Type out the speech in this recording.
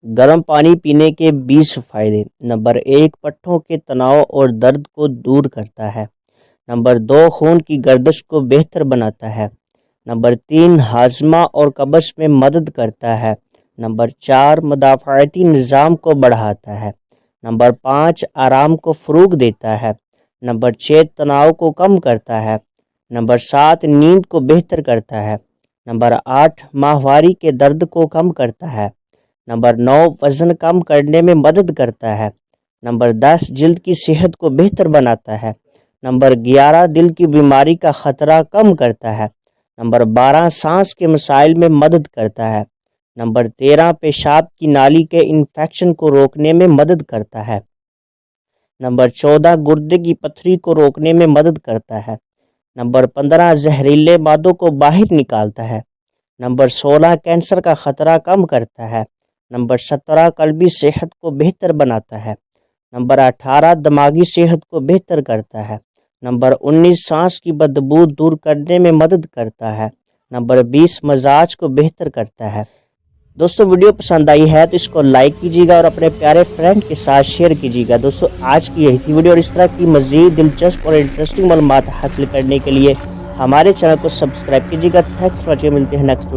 गर्म पानी पीने के 20 फ़ायदे। नंबर 1, पट्ठों के तनाव और दर्द को दूर करता है। नंबर 2, खून की गर्दिश को बेहतर बनाता है। नंबर 3, हाजमा और कब्ज़ में मदद करता है। नंबर 4, मदाफ़ाती निज़ाम को बढ़ाता है। नंबर 5, आराम को फ़रोग़ देता है। नंबर 6, तनाव को कम करता है। नंबर 7, नींद को बेहतर करता है। नंबर 8, माहवारी के दर्द को कम करता है। नंबर 9, वज़न कम करने में मदद करता है। नंबर 10, जिल्द की सेहत को बेहतर बनाता है। नंबर 11, दिल की बीमारी का ख़तरा कम करता है। नंबर 12, सांस के मसाइल में मदद करता है। नंबर 13, पेशाब की नाली के इन्फेक्शन को रोकने में मदद करता है। नंबर 14, गुर्दे की पथरी को रोकने में मदद करता है। नंबर 15, जहरीले मादों को बाहर निकालता है। नंबर 16, कैंसर का ख़तरा कम करता है। नंबर 17, कल्बी सेहत को बेहतर बनाता है। नंबर 18, दिमागी सेहत को बेहतर करता है। नंबर 19, सांस की बदबू दूर करने में मदद करता है। नंबर 20, मजाज को बेहतर करता है। दोस्तों, वीडियो पसंद आई है तो इसको लाइक कीजिएगा और अपने प्यारे फ्रेंड के साथ शेयर कीजिएगा। दोस्तों, आज की यही थी वीडियो और इस तरह की मज़ीद दिलचस्प और इंटरेस्टिंग मालूमात हासिल करने के लिए हमारे चैनल को सब्सक्राइब कीजिएगा। Thanks for watching. मिलते हैं नेक्स्ट